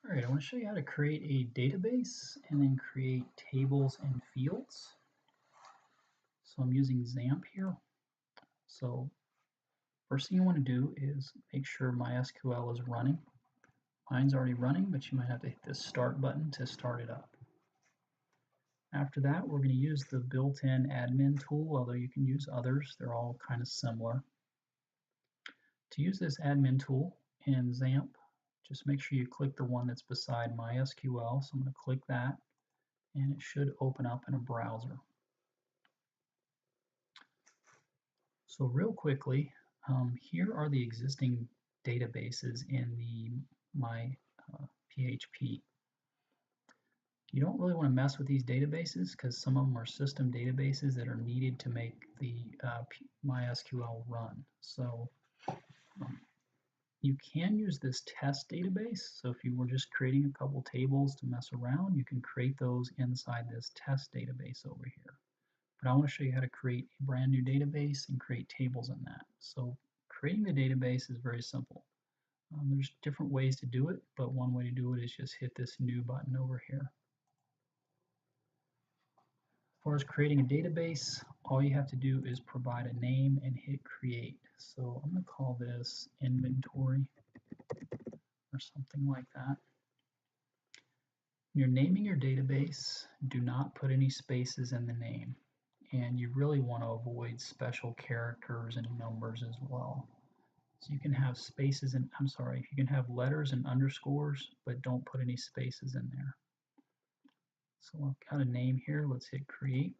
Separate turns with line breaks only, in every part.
All right, I want to show you how to create a database and then create tables and fields. So I'm using XAMPP here. So first thing you want to do is make sure MySQL is running. Mine's already running, but you might have to hit the start button to start it up. After that, we're going to use the built-in admin tool, although you can use others. They're all kind of similar. To use this admin tool in XAMPP, just make sure you click the one that's beside MySQL. So I'm going to click that, and it should open up in a browser. So real quickly, here are the existing databases in the PHP. You don't really want to mess with these databases because some of them are system databases that are needed to make the MySQL run. So you can use this test database. So if you were just creating a couple tables to mess around, you can create those inside this test database over here. But I want to show you how to create a brand new database and create tables in that. So creating the database is very simple. There's different ways to do it, but one way to do it is just hit this new button over here. As far as creating a database, all you have to do is provide a name and hit create. So I'm going to call this inventory or something like that. When you're naming your database, do not put any spaces in the name. And you really want to avoid special characters and numbers as well. So you can have spaces and, you can have letters and underscores, but don't put any spaces in there. So I've got a name here, let's hit create.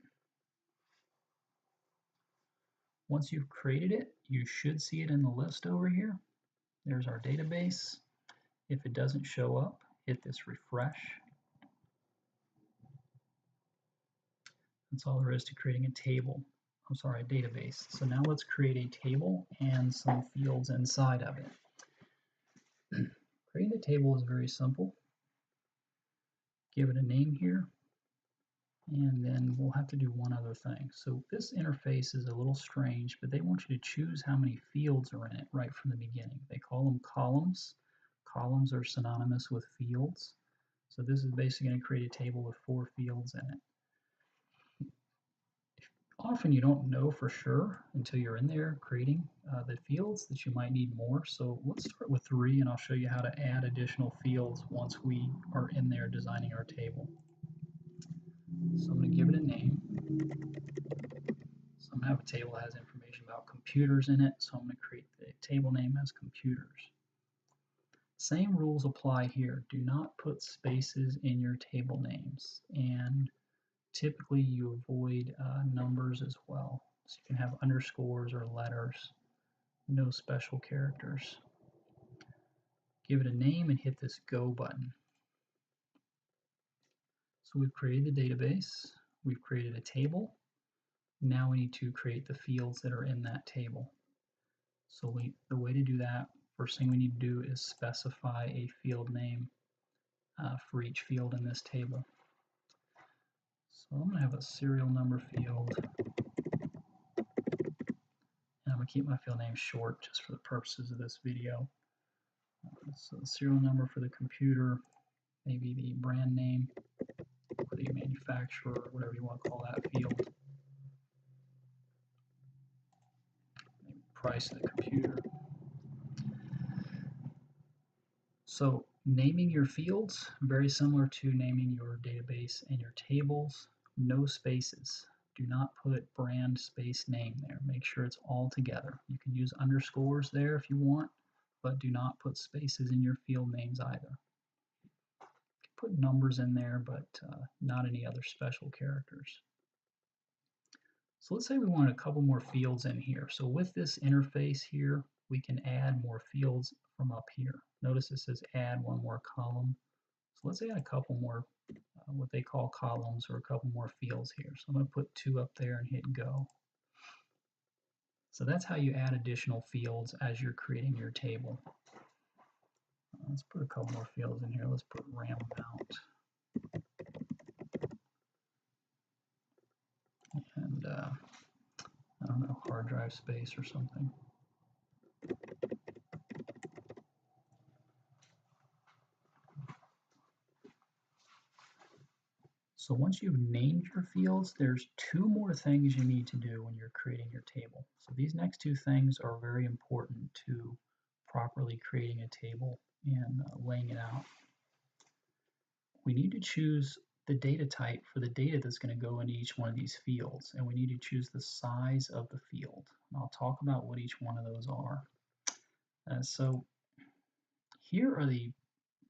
Once you've created it, you should see it in the list over here. There's our database. If it doesn't show up, hit this refresh. That's all there is to creating a table. A database. So now let's create a table and some fields inside of it. Creating a table is very simple. Give it a name here, and then we'll have to do one other thing. So this interface is a little strange, but they want you to choose how many fields are in it right from the beginning. They call them columns. Columns are synonymous with fields. So this is basically going to create a table with 4 fields in it. Often you don't know for sure until you're in there creating the fields that you might need more. So let's start with 3, and I'll show you how to add additional fields once we are in there designing our table. So I'm going to give it a name. So I'm going to have a table that has information about computers in it. So I'm going to create the table name as computers. Same rules apply here. Do not put spaces in your table names. And typically you avoid numbers as well. So you can have underscores or letters, no special characters. Give it a name and hit this go button. So we've created the database, we've created a table. Now we need to create the fields that are in that table. So the way to do that, first thing we need to do is specify a field name for each field in this table. So I'm going to have a serial number field, and I'm going to keep my field name short just for the purposes of this video. So the serial number for the computer, maybe the brand name, or the manufacturer, whatever you want to call that field. Maybe price of the computer. So naming your fields, very similar to naming your database and your tables, no spaces. Do not put brand space name there. Make sure it's all together. You can use underscores there if you want, but do not put spaces in your field names either. You can put numbers in there, but not any other special characters. So let's say we wanted a couple more fields in here. So with this interface here, we can add more fields from up here. Notice it says add one more column. So let's add a couple more, what they call columns, or a couple more fields here. So I'm going to put 2 up there and hit go. So that's how you add additional fields as you're creating your table. Let's put a couple more fields in here. Let's put RAM amount. And I don't know, hard drive space or something. So once you've named your fields, there's two more things you need to do when you're creating your table. So these next two things are very important to properly creating a table and laying it out. We need to choose the data type for the data that's going to go into each one of these fields, and we need to choose the size of the field. And I'll talk about what each one of those are. So here are the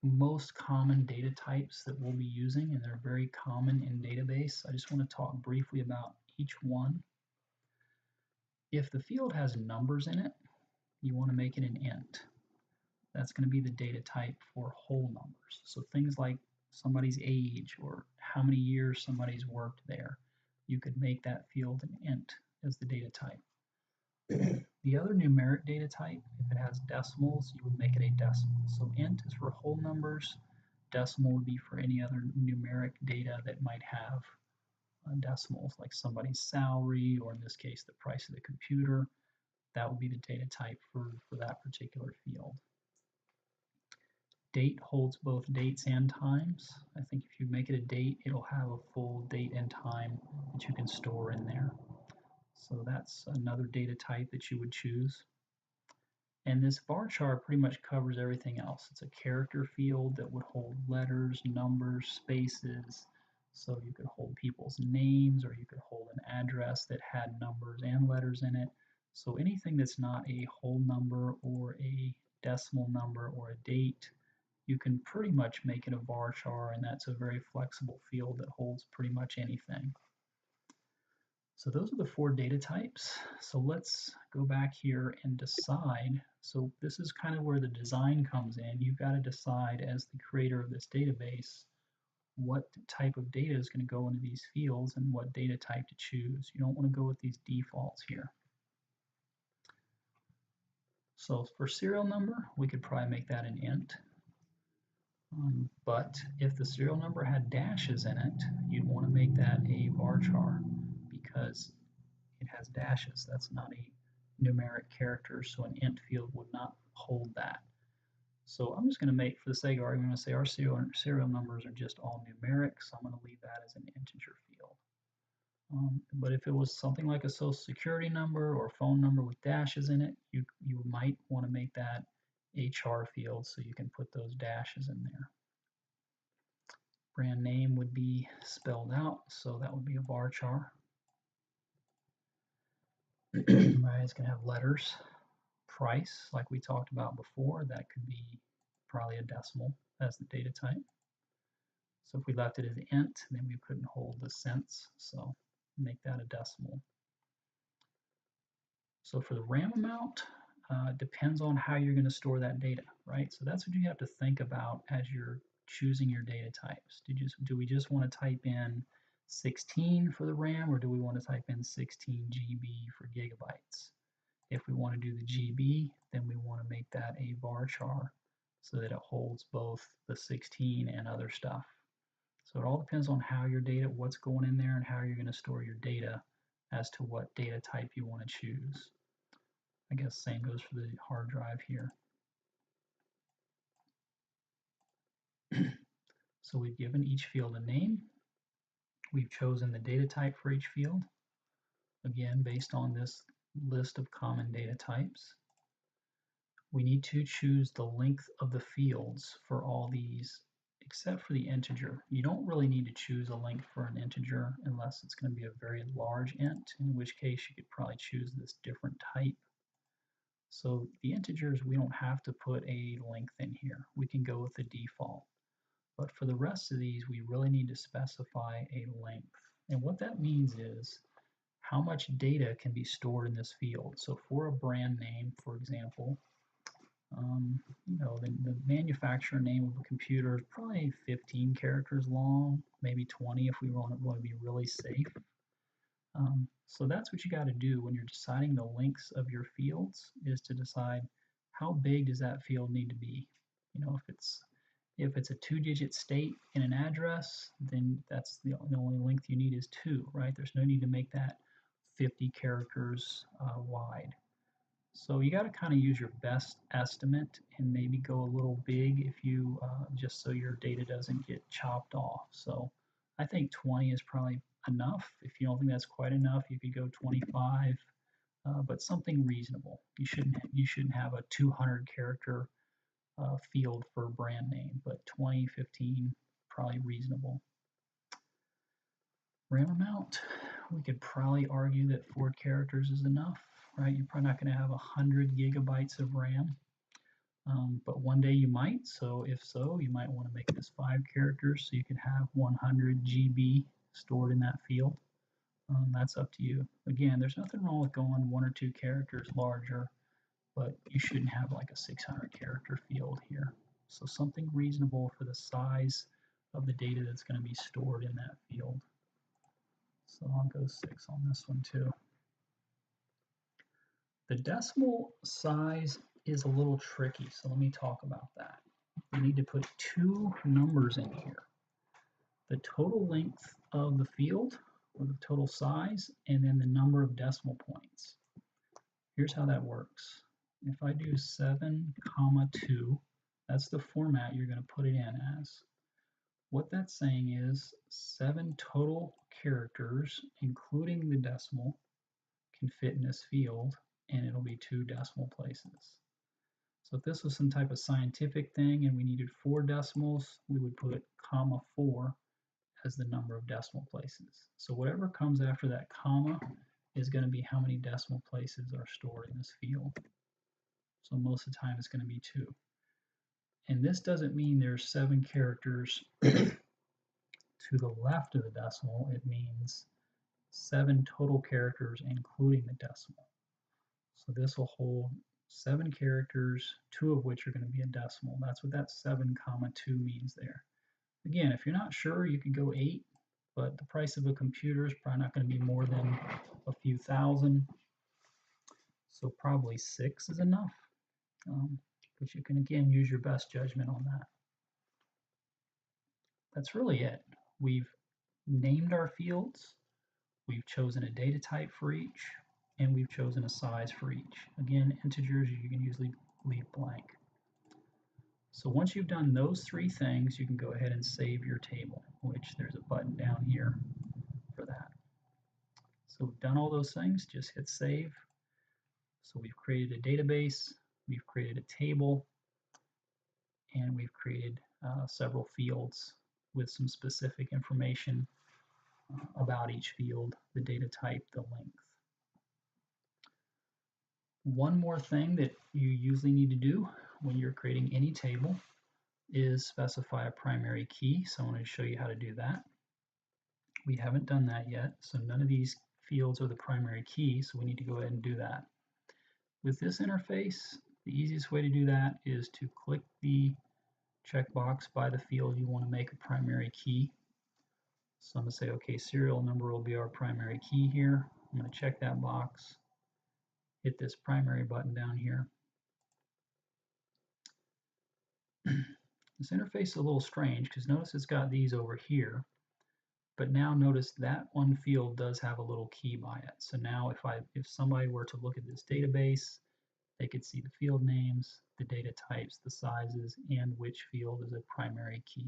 most common data types that we'll be using, and they're very common in database. I just want to talk briefly about each one. If the field has numbers in it, you want to make it an int. That's going to be the data type for whole numbers. So things like somebody's age or how many years somebody's worked there, you could make that field an int as the data type. The other numeric data type, if it has decimals, you would make it a decimal. So int is for whole numbers, decimal would be for any other numeric data that might have decimals, like somebody's salary, or in this case, the price of the computer. That would be the data type for that particular field. Date holds both dates and times. I think if you make it a date, it'll have a full date and time that you can store in there. So that's another data type that you would choose. And this bar chart pretty much covers everything else. It's a character field that would hold letters, numbers, spaces. So you could hold people's names, or you could hold an address that had numbers and letters in it. So anything that's not a whole number or a decimal number or a date, you can pretty much make it a varchar, and that's a very flexible field that holds pretty much anything. So those are the four data types. So let's go back here and decide. So this is kind of where the design comes in. You've got to decide, as the creator of this database, what type of data is going to go into these fields and what data type to choose. You don't want to go with these defaults here. So for serial number, we could probably make that an int. But if the serial number had dashes in it, you'd want to make that a varchar, because it has dashes. That's not a numeric character, so an int field would not hold that. So I'm just going to make, for the sake of argument, I'm going to say our serial numbers are just all numeric, so I'm going to leave that as an integer field. But if it was something like a social security number or phone number with dashes in it, you might want to make that a char field so you can put those dashes in there. Brand name would be spelled out, so that would be a varchar. Right, it's going to have letters. Price, like we talked about before, that could be probably a decimal as the data type. So if we left it as int, then we couldn't hold the cents, so make that a decimal. So for the RAM amount, depends on how you're going to store that data, right? So that's what you have to think about as you're choosing your data types. Do we just want to type in 16 for the RAM, or do we want to type in 16 GB for gigabytes? If we want to do the GB, then we want to make that a varchar so that it holds both the 16 and other stuff. So it all depends on how your data, what's going in there, and how you're going to store your data as to what data type you want to choose. I guess same goes for the hard drive here. So we've given each field a name. We've chosen the data type for each field, again, based on this list of common data types. We need to choose the length of the fields for all these, except for the integer. You don't really need to choose a length for an integer unless it's going to be a very large int, in which case you could probably choose this different type. So the integers, we don't have to put a length in here. We can go with the default. But for the rest of these, we really need to specify a length. And what that means is how much data can be stored in this field. So for a brand name, for example, the manufacturer name of a computer is probably 15 characters long, maybe 20 if we want to be really safe. So that's what you got to do when you're deciding the lengths of your fields, is to decide how big does that field need to be. If it's a 2-digit state in an address, then that's the only length you need is 2, right? There's no need to make that 50 characters wide. So you got to kind of use your best estimate and maybe go a little big if you just so your data doesn't get chopped off. So I think 20 is probably enough. If you don't think that's quite enough, you could go 25, but something reasonable. You shouldn't have a 200 character field for a brand name, but 20, 15, probably reasonable. RAM amount, we could probably argue that 4 characters is enough, right? You're probably not going to have 100 gigabytes of RAM, but one day you might. So if so, you might want to make this 5 characters so you can have 100 GB stored in that field. That's up to you. Again, there's nothing wrong with going 1 or 2 characters larger, but you shouldn't have like a 600 character field here. So something reasonable for the size of the data that's going to be stored in that field. So I'll go 6 on this one too. The decimal size is a little tricky, so let me talk about that. We need to put 2 numbers in here. The total length of the field, or the total size, and then the number of decimal points. Here's how that works. If I do 7, 2, that's the format you're going to put it in as. What that's saying is 7 total characters, including the decimal, can fit in this field, and it'll be 2 decimal places. So if this was some type of scientific thing and we needed 4 decimals, we would put comma 4 as the number of decimal places. So whatever comes after that comma is going to be how many decimal places are stored in this field. So most of the time it's going to be 2. And this doesn't mean there's 7 characters to the left of the decimal. It means 7 total characters including the decimal. So this will hold 7 characters, 2 of which are going to be a decimal. That's what that 7, 2 means there. Again, if you're not sure, you could go 8, but the price of a computer is probably not going to be more than a few thousand. So probably 6 is enough. But you can, again, use your best judgment on that. That's really it. We've named our fields, we've chosen a data type for each, and we've chosen a size for each. Again, integers you can usually leave blank. So once you've done those 3 things, you can go ahead and save your table, which there's a button down here for that. So we've done all those things, just hit save. So we've created a database, we've created a table, and we've created several fields with some specific information about each field, the data type, the length. One more thing that you usually need to do when you're creating any table is specify a primary key. So I want to show you how to do that. We haven't done that yet, so none of these fields are the primary key, so we need to go ahead and do that. With this interface, the easiest way to do that is to click the checkbox by the field you want to make a primary key. So I'm going to say, okay, serial number will be our primary key here. I'm going to check that box, hit this primary button down here. This interface is a little strange because notice it's got these over here, but now notice that one field does have a little key by it. So now if somebody were to look at this database, they could see the field names, the data types, the sizes, and which field is a primary key.